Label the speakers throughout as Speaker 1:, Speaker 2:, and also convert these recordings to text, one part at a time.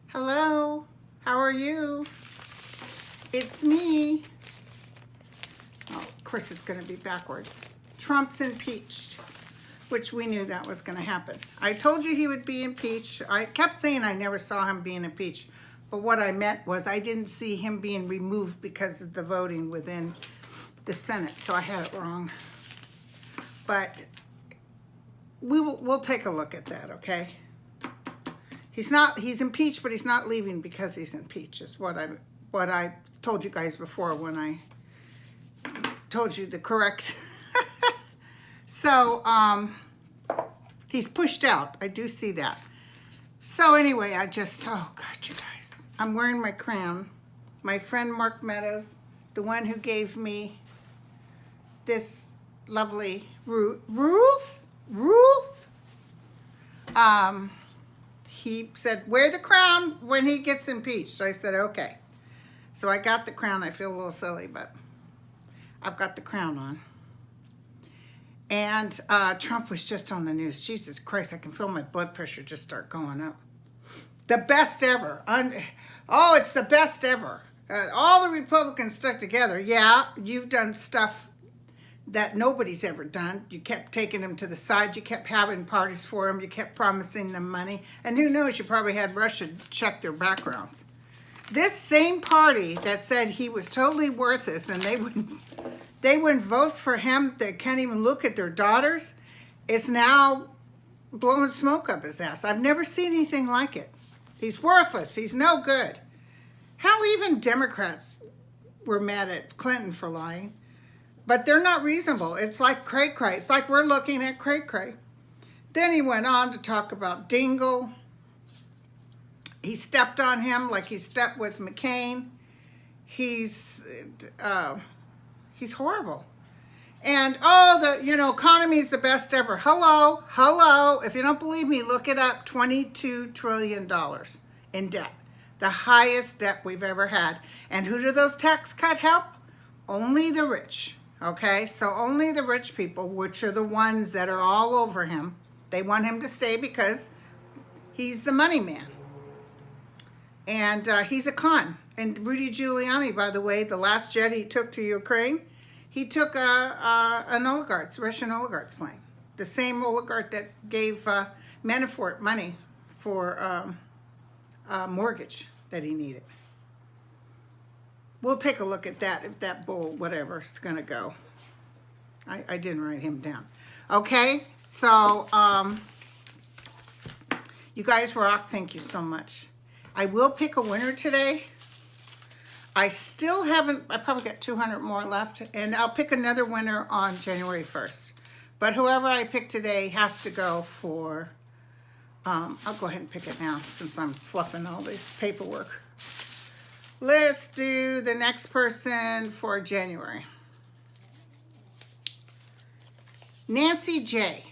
Speaker 1: Hello, how are you? It's me. Oh, of course it's going to be backwards. Trump's impeached, which we knew that was going to happen. I told you he would be impeached. I kept saying I never saw him being impeached, but what I meant was I didn't see him being removed because of the voting within the Senate, so I had it wrong. But we'll take a look at that, okay? He's impeached, but he's not leaving because he's impeached, is what I told you guys before when I told you the correct. So, he's pushed out. I do see that. So anyway, oh God, you guys. I'm wearing my crown. My friend Mark Meadows, the one who gave me this lovely Ruth? He said, wear the crown when he gets impeached. I said, okay. So I got the crown. I feel a little silly, but I've got the crown on. And Trump was just on the news. Jesus Christ, I can feel my blood pressure just start going up. The best ever. Oh, it's the best ever. All the Republicans stuck together. Yeah, you've done stuff that nobody's ever done. You kept taking them to the side. You kept having parties for them. You kept promising them money. And who knows, you probably had Russia check their backgrounds. This same party that said he was totally worthless and they wouldn't vote for him, they can't even look at their daughters, is now blowing smoke up his ass. I've never seen anything like it. He's worthless. He's no good. How even Democrats were mad at Clinton for lying. But they're not reasonable. It's like cray-cray. It's like we're looking at cray-cray. Then he went on to talk about Dingell. He stepped on him like he stepped with McCain. He's horrible. And, the economy's the best ever. Hello. If you don't believe me, look it up. $22 trillion in debt. The highest debt we've ever had. And who do those tax cuts help? Only the rich. Okay, so only the rich people, which are the ones that are all over him, they want him to stay because he's the money man. And he's a con. And Rudy Giuliani, by the way, the last jet he took to Ukraine, he took an Russian oligarch's plane. The same oligarch that gave Manafort money for a mortgage that he needed. We'll take a look at that, if that bull, whatever, is going to go. I didn't write him down. Okay, so you guys rock. Thank you so much. I will pick a winner today. I still haven't, I probably got 200 more left, and I'll pick another winner on January 1st. But whoever I pick today has to go for, I'll go ahead and pick it now since I'm fluffing all this paperwork. Let's do the next person for January. Nancy J.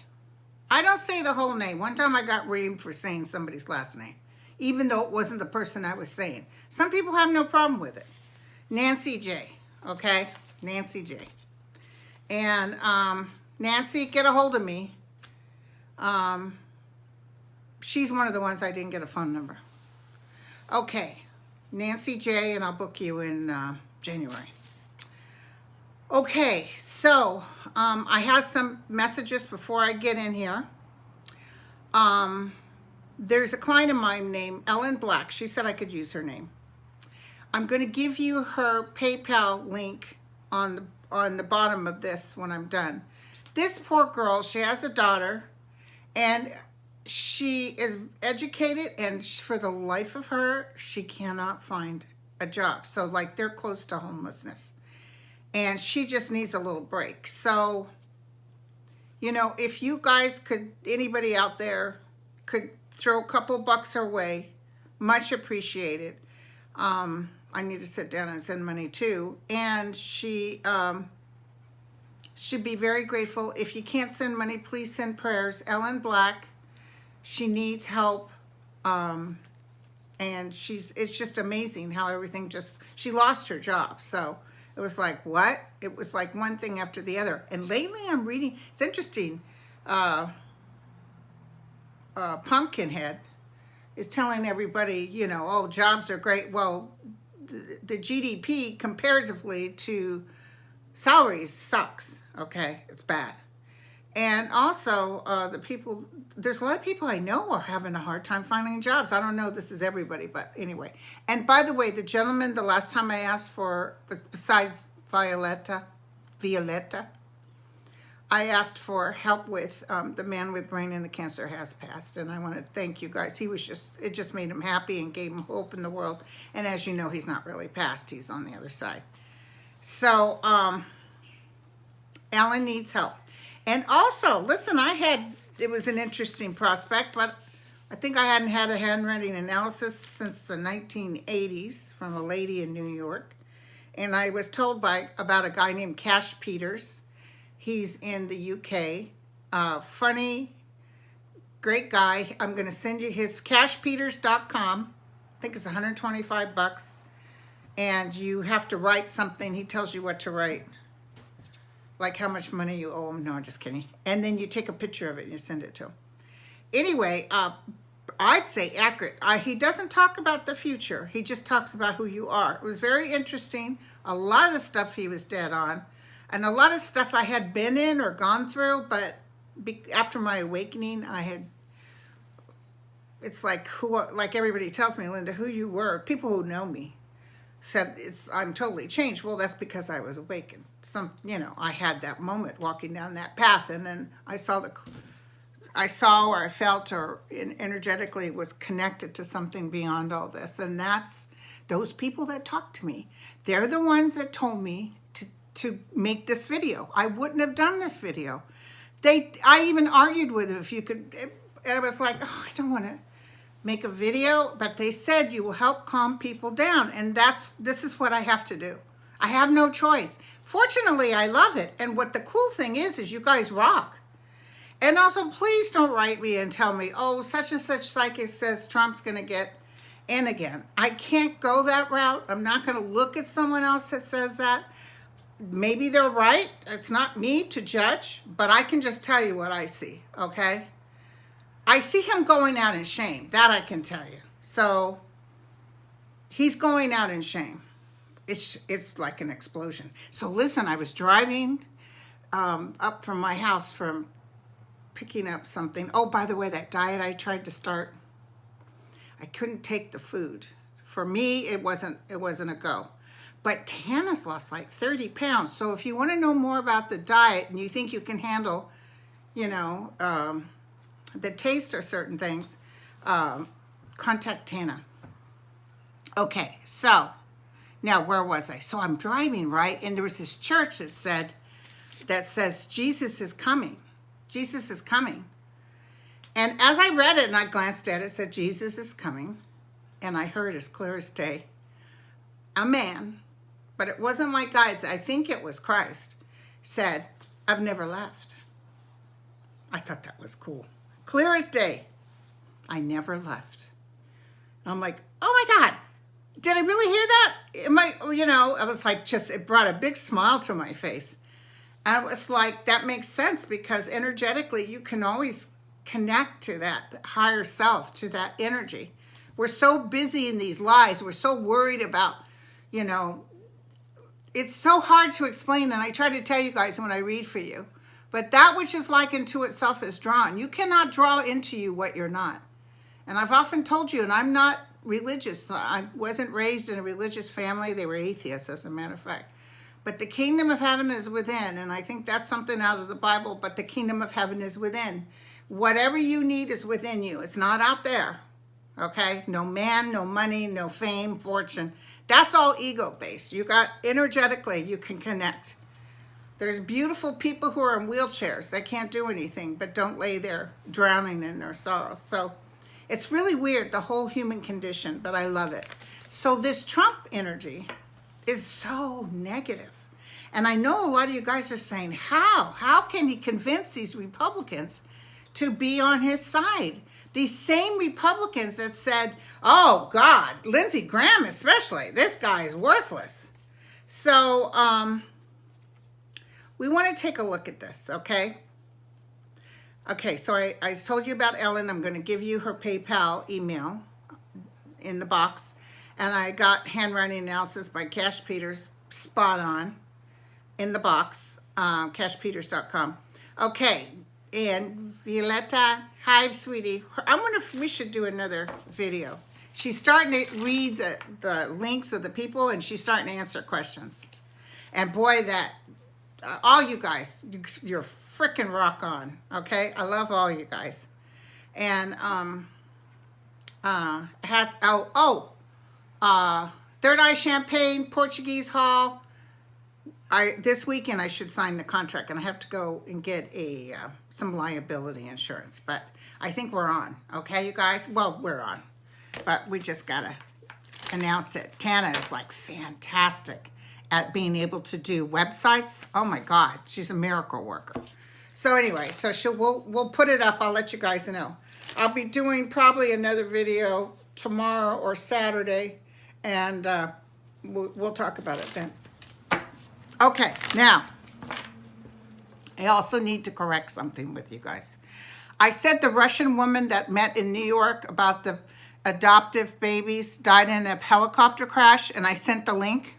Speaker 1: I don't say the whole name. One time I got reamed for saying somebody's last name, even though it wasn't the person I was saying. Some people have no problem with it. Nancy J. Okay? Nancy J. And Nancy, get a hold of me. She's one of the ones I didn't get a phone number. Okay. Nancy J, and I'll book you in January. Okay, so I have some messages before I get in here. There's a client of mine named Ellen Black. She said I could use her name. I'm going to give you her PayPal link on the bottom of this when I'm done. This poor girl, she has a daughter, and she is educated, and for the life of her, she cannot find a job. So like they're close to homelessness. And she just needs a little break. So, if you guys could, anybody out there, could throw a couple bucks her way, much appreciated. I need to sit down and send money too. And she should be very grateful. If you can't send money, please send prayers. Ellen Black, she needs help. And it's just amazing how everything she lost her job. So it was like, what? It was like one thing after the other. And lately I'm reading, it's interesting, Pumpkinhead is telling everybody, you know, oh, jobs are great. Well, the GDP comparatively to salaries sucks. Okay, it's bad. And also there's a lot of people I know are having a hard time finding jobs. I don't know, this is everybody, but anyway. And by the way, the gentleman, the last time I asked for, besides Violetta, I asked for help with the man with brain and the cancer has passed. And I want to thank you guys. It just made him happy and gave him hope in the world. And as you know, he's not really passed. He's on the other side. So, Alan needs help. And also, listen, it was an interesting prospect, but I think I hadn't had a handwriting analysis since the 1980s from a lady in New York. And I was told about a guy named Cash Peters. He's in the UK. Funny, great guy. I'm going to send you his cashpeters.com. I think it's $125. And you have to write something. He tells you what to write. Like how much money you owe him. No, I'm just kidding. And then you take a picture of it and you send it to him. Anyway, I'd say accurate. He doesn't talk about the future. He just talks about who you are. It was very interesting. A lot of the stuff he was dead on. And a lot of stuff I had been in or gone through. But after my awakening, it's like like everybody tells me, Linda, who you were. People who know me said I'm totally changed. Well, that's because I was awakened. I had that moment walking down that path, and then I saw or I felt or energetically was connected to something beyond all this. And that's those people that talk to me. They're the ones that told me to make this video. I wouldn't have done this video. I even argued with them if you could, and I was like, oh, I don't want to make a video, but they said you will help calm people down, and this is what I have to do. I have no choice. Fortunately, I love it, and what the cool thing is you guys rock. And also, please don't write me and tell me, oh, such and such psychic says Trump's going to get in again. I can't go that route. I'm not going to look at someone else that says that. Maybe they're right. It's not me to judge, but I can just tell you what I see, okay? I see him going out in shame. That I can tell you. So he's going out in shame. It's like an explosion. So listen, I was driving up from my house from picking up something. Oh, by the way, that diet I tried to start, I couldn't take the food. For me, it wasn't a go. But Tana's lost like 30 pounds. So if you want to know more about the diet and you think you can handle, the taste of certain things, contact Tana. Okay, so now where was I? So I'm driving, right? And there was this church that says Jesus is coming. Jesus is coming. And as I read it and I glanced at it, it said Jesus is coming. And I heard as clear as day, a man, but it wasn't my guides, I think it was Christ, said, I've never left. I thought that was cool. Clear as day. I never left. I'm like, oh my God, did I really hear that? I was like, it brought a big smile to my face. And I was like, that makes sense because energetically you can always connect to that higher self, to that energy. We're so busy in these lives. We're so worried about, it's so hard to explain. And I try to tell you guys when I read for you. But that which is likened to itself is drawn. You cannot draw into you what you're not. And I've often told you, and I'm not religious. I wasn't raised in a religious family. They were atheists, as a matter of fact. But the kingdom of heaven is within. And I think that's something out of the Bible. But the kingdom of heaven is within. Whatever you need is within you. It's not out there. Okay? No man, no money, no fame, fortune. That's all ego-based. You got energetically, you can connect. There's beautiful people who are in wheelchairs. They can't do anything, but don't lay there drowning in their sorrows. So it's really weird, the whole human condition, but I love it. So this Trump energy is so negative. And I know a lot of you guys are saying, how can he convince these Republicans to be on his side? These same Republicans that said, oh God, Lindsey Graham especially, this guy is worthless. So we want to take a look at this, okay? Okay, so I told you about Ellen. I'm going to give you her PayPal email in the box. And I got handwriting analysis by Cash Peters, spot on, in the box, cashpeters.com. Okay, and Violetta, hi, sweetie. I wonder if we should do another video. She's starting to read the links of the people, and she's starting to answer questions. And boy, that, all you guys, you're freaking rock on, okay? I love all you guys. And, Third Eye Champagne, Portuguese Hall. This weekend I should sign the contract, and I have to go and get some liability insurance. But I think we're on, okay, you guys? Well, we're on, but we just gotta announce it. Tana is like fantastic at being able to do websites. Oh my God, she's a miracle worker. So anyway, so we'll put it up. I'll let you guys know. I'll be doing probably another video tomorrow or Saturday, and we'll talk about it then. Okay, now, I also need to correct something with you guys. I said the Russian woman that met in New York about the adoptive babies died in a helicopter crash, and I sent the link.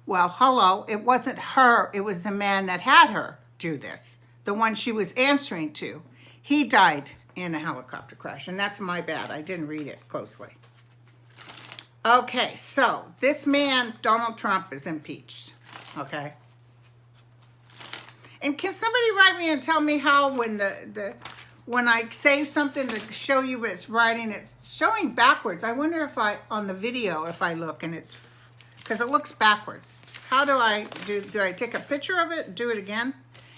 Speaker 1: Well, hello, it wasn't her, it was the man that had her do this. The one she was answering to. He died in a helicopter crash, and that's my bad. I didn't read it closely. Okay, so this man, Donald Trump, is impeached, okay? And can somebody write me and tell me how when when I save something to show you what it's writing, it's showing backwards. I wonder if on the video, if I look and it's, because it looks backwards. How do I take a picture of it, do it again?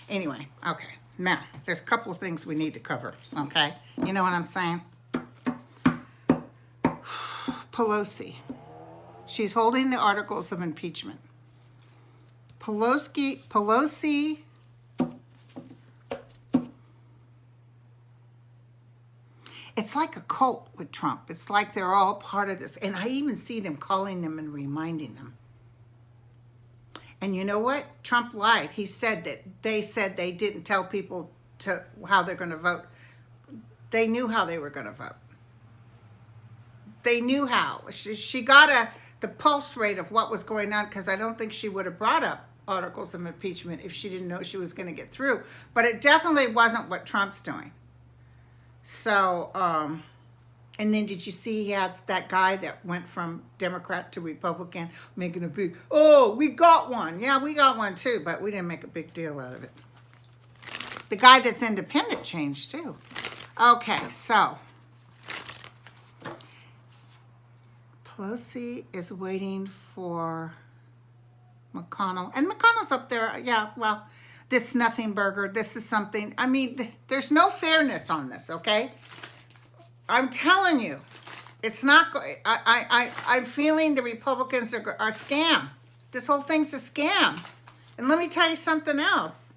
Speaker 1: Anyway, okay. Now, there's a couple of things we need to cover, okay? You know what I'm saying? Pelosi. She's holding the articles of impeachment. Pelosi. It's like a cult with Trump. It's like they're all part of this. And I even see them calling them and reminding them. And you know what? Trump lied. He said that they didn't tell people how they're going to vote. They knew how they were going to vote. They knew how. She got the pulse rate of what was going on, because I don't think she would have brought up articles of impeachment if she didn't know she was going to get through. But it definitely wasn't what Trump's doing. So, and then did you see he had that guy that went from Democrat to Republican, making a big, oh, we got one. Yeah, we got one too, but we didn't make a big deal out of it. The guy that's independent changed too. Okay, so Pelosi is waiting for McConnell. And McConnell's up there. Yeah, well, this nothing burger. This is something. I mean, there's no fairness on this, okay? I'm telling you, it's not. I'm feeling the Republicans are a scam. This whole thing's a scam. And let me tell you something else.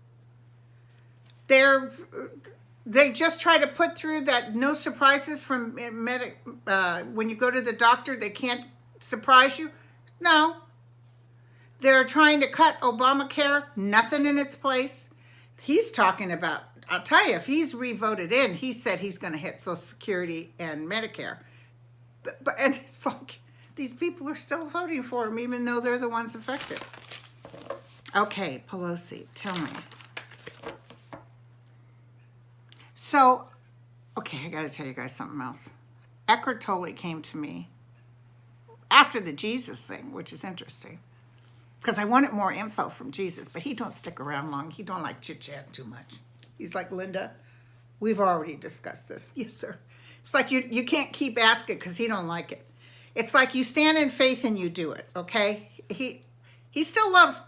Speaker 1: They just try to put through that no surprises from when you go to the doctor, they can't surprise you. No. They're trying to cut Obamacare, nothing in its place. He's talking about, I'll tell you, if he's re-voted in, he said he's going to hit Social Security and Medicare. And it's like, these people are still voting for him, even though they're the ones affected. Okay, Pelosi, tell me. So, okay, I got to tell you guys something else. Eckhart Tolle came to me after the Jesus thing, which is interesting, because I wanted more info from Jesus, but he don't stick around long. He don't like chit-chat too much. He's like, Linda, we've already discussed this. Yes, sir. It's like you can't keep asking because he don't like it. It's like you stand in faith and you do it, okay? He still loves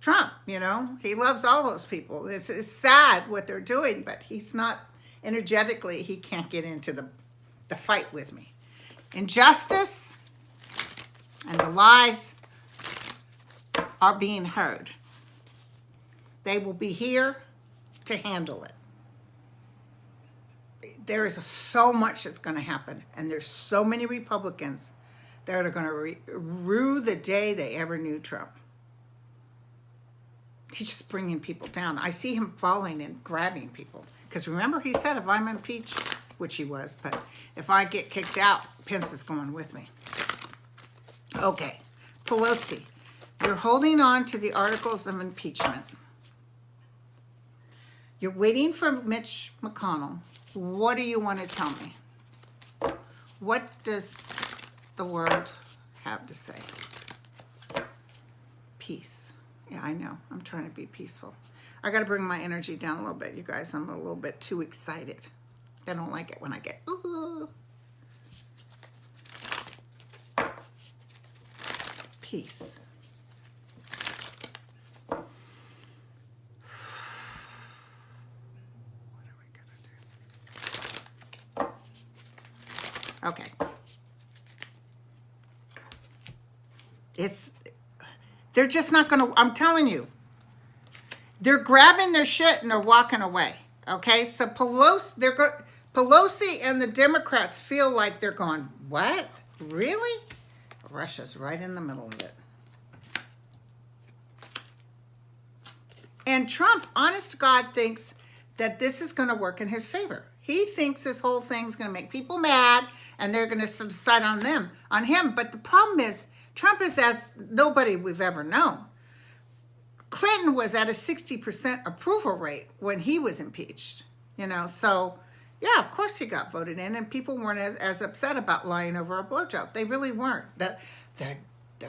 Speaker 1: Trump, you know. He loves all those people. It's sad what they're doing, but he's not energetically, he can't get into the fight with me. Injustice and the lies are being heard. They will be here to handle it. There is so much that's going to happen, and there's so many Republicans that are going to rue the day they ever knew Trump. He's just bringing people down. I see him falling and grabbing people. Because remember, he said if I'm impeached, which he was, but if I get kicked out, Pence is going with me. Okay, Pelosi, you're holding on to the articles of impeachment. You're waiting for Mitch McConnell. What do you want to tell me? What does the world have to say? Peace. Yeah, I know. I'm trying to be peaceful. I got to bring my energy down a little bit, you guys. I'm a little bit too excited. I don't like it when I get, ooh. Peace. Okay. They're just not going to, I'm telling you, they're grabbing their shit and they're walking away. Okay? So Pelosi and the Democrats feel like they're going, what? Really? Russia's right in the middle of it. And Trump, honest to God, thinks that this is going to work in his favor. He thinks this whole thing's going to make people mad and they're going to decide on him. But the problem is, Trump is as nobody we've ever known. Clinton was at a 60% approval rate when he was impeached, you know. So, yeah, of course he got voted in, and people weren't as upset about lying over a blowjob. They really weren't. The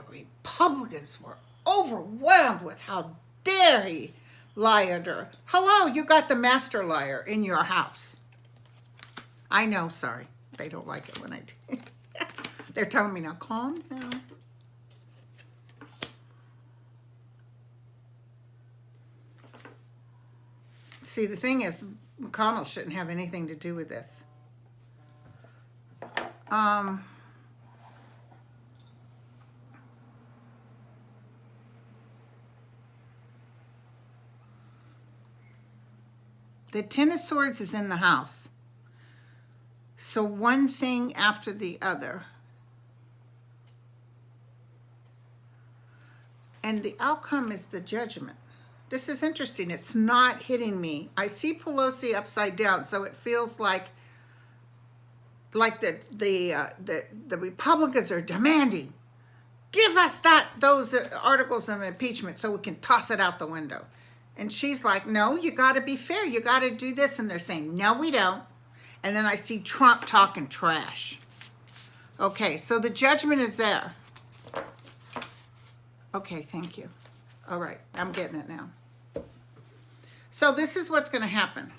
Speaker 1: Republicans were overwhelmed with how dare he lie under. Hello, you got the master liar in your house. I know, sorry. They don't like it when I do. They're telling me now, calm down. See, the thing is, McConnell shouldn't have anything to do with this. The Ten of Swords is in the house. So one thing after the other. And the outcome is the Judgment. This is interesting. It's not hitting me. I see Pelosi upside down, so it feels like the Republicans are demanding, give us those articles of impeachment so we can toss it out the window. And she's like, no, you got to be fair. You got to do this. And they're saying, no, we don't. And then I see Trump talking trash. Okay, so the Judgment is there. Okay, thank you. All right, I'm getting it now. So this is what's going to happen.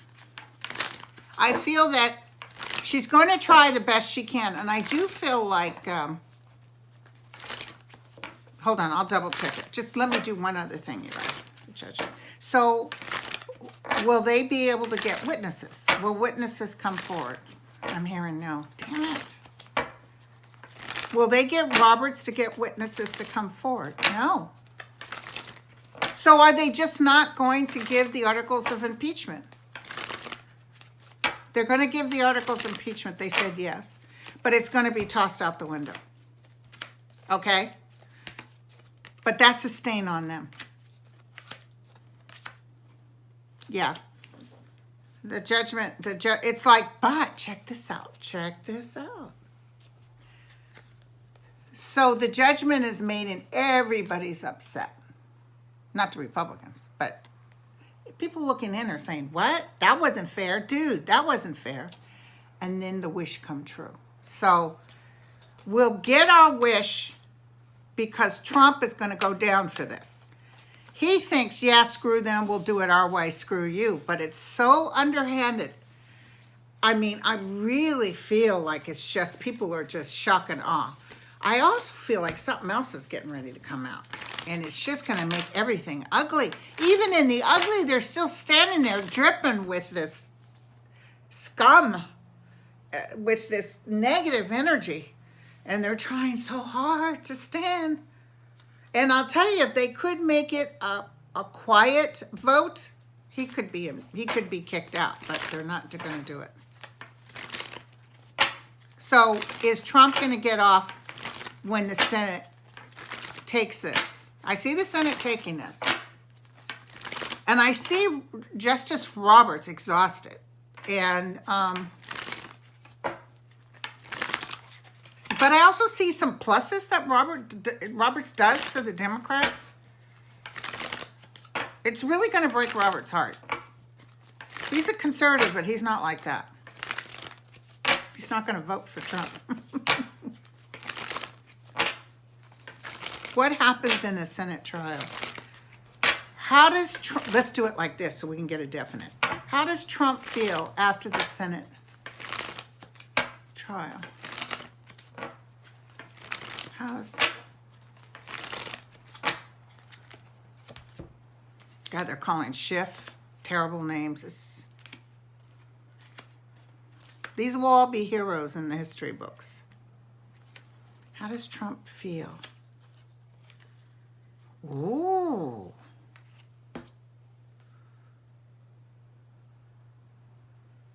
Speaker 1: I feel that she's going to try the best she can. And I do feel like, hold on, I'll double check it. Just let me do one other thing, you guys. Judgment. So will they be able to get witnesses? Will witnesses come forward? I'm hearing no. Damn it. Will they get Roberts to get witnesses to come forward? No. So are they just not going to give the articles of impeachment? They're going to give the articles of impeachment. They said yes. But it's going to be tossed out the window. Okay? But that's a stain on them. Yeah. The Judgment, it's like, but check this out. Check this out. So the Judgment is made and everybody's upset. Not the Republicans, but people looking in are saying, what? That wasn't fair. Dude, that wasn't fair. And then the wish come true. So we'll get our wish because Trump is going to go down for this. He thinks, yeah, screw them. We'll do it our way. Screw you. But it's so underhanded. I mean, I really feel like it's just, people are just shock and awe. I also feel like something else is getting ready to come out. And it's just going to make everything ugly. Even in the ugly, they're still standing there dripping with this scum, with this negative energy. And they're trying so hard to stand. And I'll tell you, if they could make it a quiet vote, he could be kicked out. But they're not going to do it. So is Trump going to get off when the Senate takes this? I see the Senate taking this. And I see Justice Roberts exhausted. And, but I also see some pluses that Roberts does for the Democrats. It's really going to break Roberts' heart. He's a conservative, but he's not like that. He's not going to vote for Trump. What happens in a Senate trial? How does Trump, let's do it like this so we can get a definite. How does Trump feel after the Senate trial? God, they're calling Schiff terrible names. These will all be heroes in the history books. How does Trump feel? Ooh.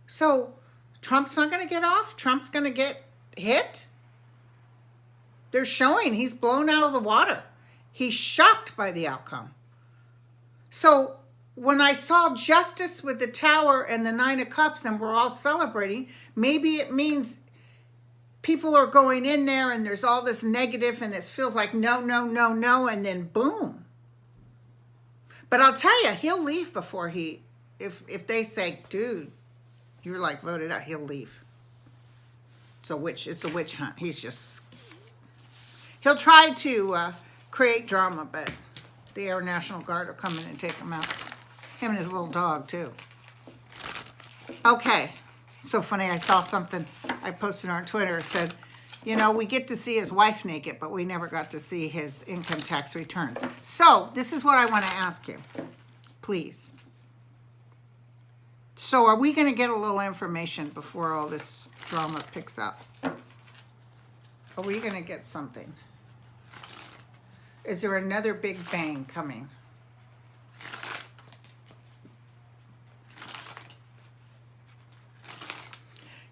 Speaker 1: So Trump's not going to get off? Trump's going to get hit? They're showing he's blown out of the water. He's shocked by the outcome. So when I saw Justice with the Tower and the Nine of Cups and we're all celebrating, maybe it means people are going in there and there's all this negative and this feels like no, no, no, no, and then boom. But I'll tell you, he'll leave before if they say, dude, you're like voted out, he'll leave. It's a witch hunt. He'll try to create drama, but the Air National Guard will come in and take him out. Him and his little dog, too. Okay. So funny, I saw something I posted on Twitter. It said, you know, we get to see his wife naked, but we never got to see his income tax returns. So this is what I want to ask you, please. So are we going to get a little information before all this drama picks up? Are we going to get something? Is there another big bang coming?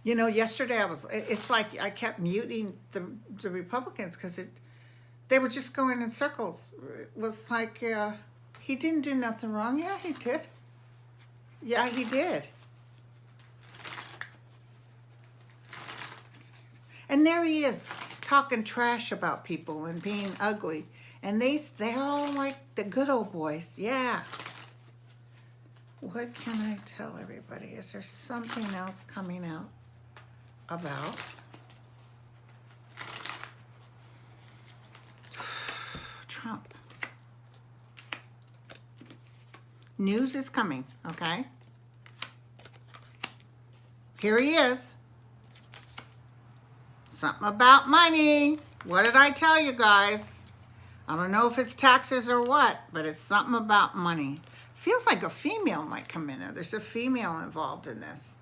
Speaker 1: You know, yesterday it's like I kept muting the Republicans because they were just going in circles. It was like, he didn't do nothing wrong. Yeah, he did. Yeah, he did. And there he is talking trash about people and being ugly. And they're all like the good old boys. Yeah. What can I tell everybody? Is there something else coming out about Trump? News is coming, okay? Here he is. Something about money. What did I tell you guys? I don't know if it's taxes or what, but it's something about money. Feels like a female might come in there. There's a female involved in this.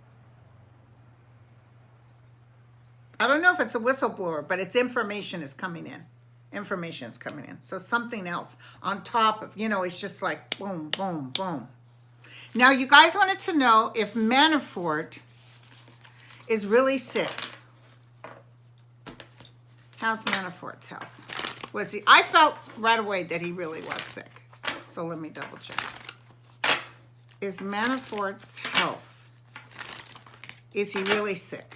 Speaker 1: I don't know if it's a whistleblower, but it's information is coming in. Information is coming in. So something else on top of, you know, it's just like boom, boom, boom. Now, you guys wanted to know if Manafort is really sick. How's Manafort's health? Was he? I felt right away that he really was sick. So let me double check. Is Manafort's health? Is he really sick?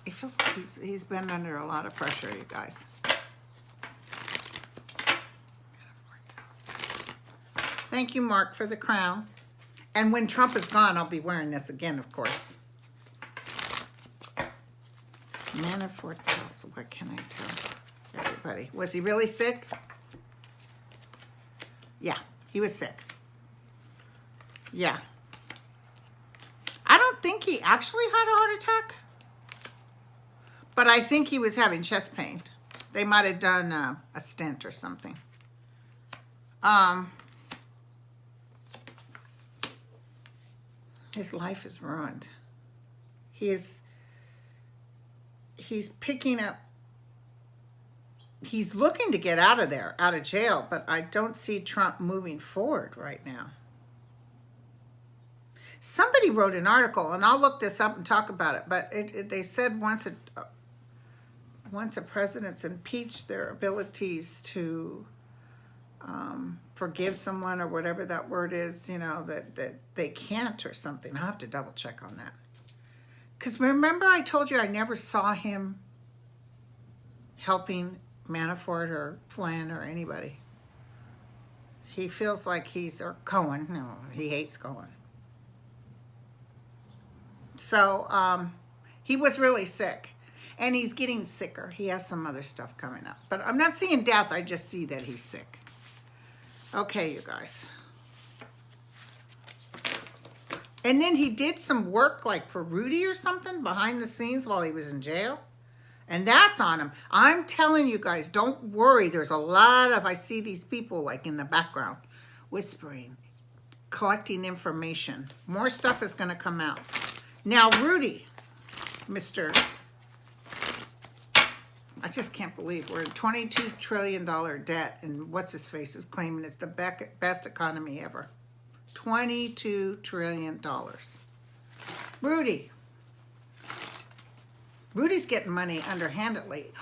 Speaker 1: It feels like he's been under a lot of pressure, you guys. Thank you, Mark, for the crown. And when Trump is gone, I'll be wearing this again, of course. Manafort's health. What can I tell everybody? Was he really sick? Yeah, he was sick. Yeah. think he actually had a heart attack, but I think he was having chest pain. They might have done a stent or something. His life is ruined. He's picking up, he's looking to get out of there, out of jail, but I don't see Trump moving forward right now. Somebody wrote an article, and I'll look this up and talk about it, but they said once a president's impeached, their abilities to forgive someone, or whatever that word is, you know, that they can't or something. I'll have to double check on that. Because remember I told you I never saw him helping Manafort or Flynn or anybody. He feels like or Cohen. No, he hates Cohen. So he was really sick. And he's getting sicker. He has some other stuff coming up. But I'm not seeing death. I just see that he's sick. Okay, you guys. And then he did some work like for Rudy or something behind the scenes while he was in jail. And that's on him. I'm telling you guys, don't worry. There's a lot of, I see these people like in the background whispering, collecting information. More stuff is going to come out. Now, Rudy, I just can't believe we're in $22 trillion debt, and what's-his-face is claiming it's the best economy ever. $22 trillion. Rudy's getting money underhandedly.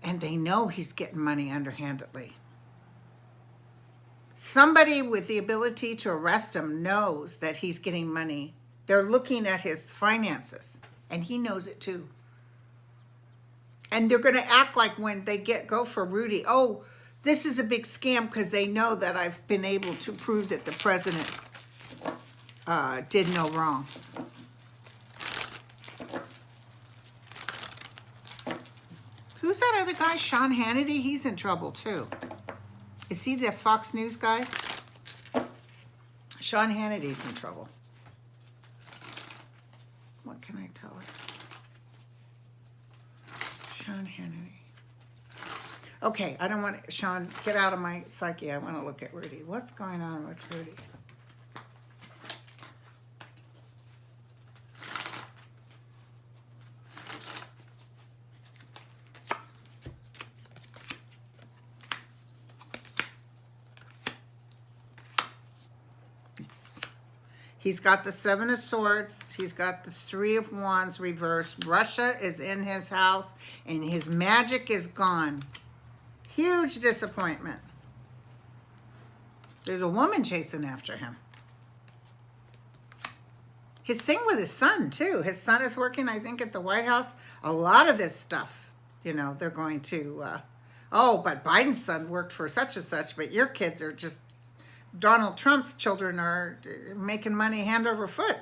Speaker 1: And they know he's getting money underhandedly. Somebody with the ability to arrest him knows that he's getting money. They're looking at his finances, and he knows it too. And they're going to act like when they go for Rudy, oh, this is a big scam, because they know that I've been able to prove that the president did no wrong. Who's that other guy, Sean Hannity? He's in trouble too. Is he the Fox News guy? Sean Hannity's in trouble. What can I tell her? Sean Hannity. Okay, I don't want to, Sean, get out of my psyche. I want to look at Rudy. What's going on with Rudy? He's got the Seven of Swords. He's got the Three of Wands reversed. Russia is in his house, and his magic is gone. Huge disappointment. There's a woman chasing after him. His thing with his son, too. His son is working, I think, at the White House. A lot of this stuff, you know, they're going to, oh, but Biden's son worked for such and such, but your kids are just, Donald Trump's children are making money hand over foot.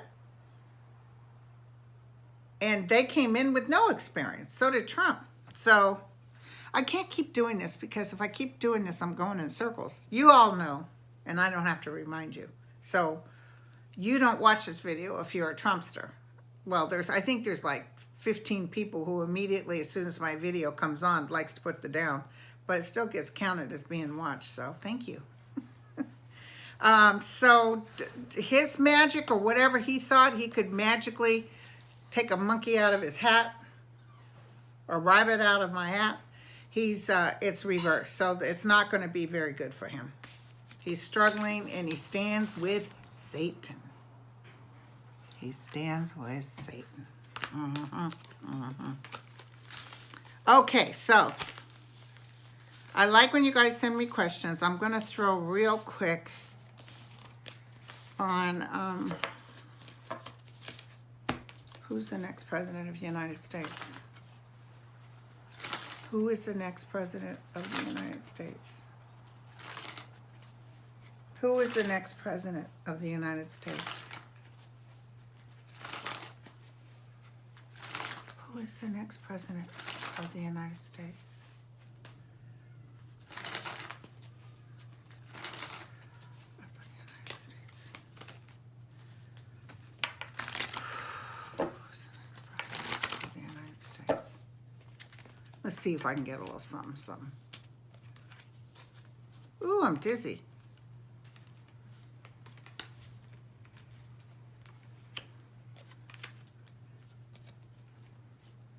Speaker 1: And they came in with no experience. So did Trump. So I can't keep doing this, because if I keep doing this, I'm going in circles. You all know, and I don't have to remind you. So you don't watch this video if you're a Trumpster. Well, I think there's like 15 people who immediately, as soon as my video comes on, likes to put the down. But it still gets counted as being watched. So thank you. So his magic, or whatever he thought he could magically take a monkey out of his hat, or rabbit out of my hat, it's reversed. So it's not going to be very good for him. He's struggling, and he stands with Satan. He stands with Satan. Okay, so I like when you guys send me questions. I'm going to throw real quick on who's the next president of the United States? Who is the next president of the United States? Who is the next president of the United States? Who is the next president of the United States? Let's see if I can get a little something, something. Ooh, I'm dizzy.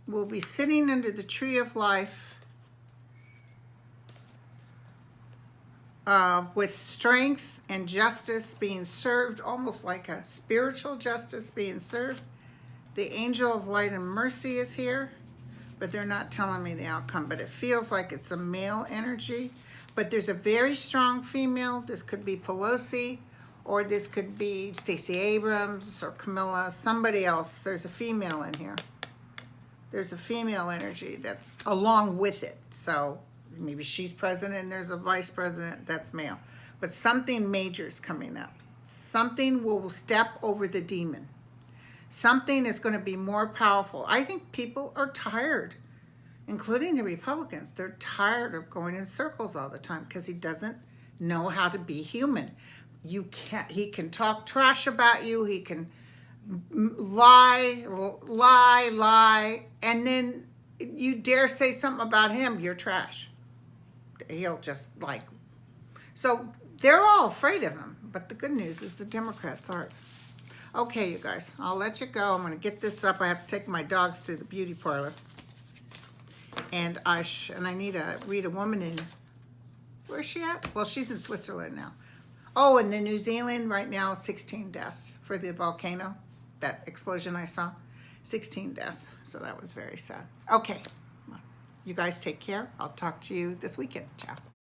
Speaker 1: We'll be sitting under the tree of life with strength and justice being served, almost like a spiritual justice being served. The angel of light and mercy is here, but they're not telling me the outcome, but it feels like it's a male energy. But there's a very strong female. This could be Pelosi, or this could be Stacey Abrams or Camilla, somebody else. There's a female in here. There's a female energy that's along with it. So maybe she's president and there's a vice president that's male. But something major is coming up. Something will step over the demon. Something is going to be more powerful. I think people are tired, including the Republicans. They're tired of going in circles all the time because he doesn't know how to be human. He can talk trash about you. He can lie, and then you dare say something about him, you're trash. He'll just like. So they're all afraid of him. But the good news is the Democrats aren't. Okay, you guys, I'll let you go. I'm going to get this up. I have to take my dogs to the beauty parlor. And I need to read a woman in, where's she at? Well, she's in Switzerland now. Oh, and in New Zealand right now, 16 deaths for the volcano, that explosion I saw. 16 deaths, so that was very sad. Okay, you guys take care. I'll talk to you this weekend. Ciao.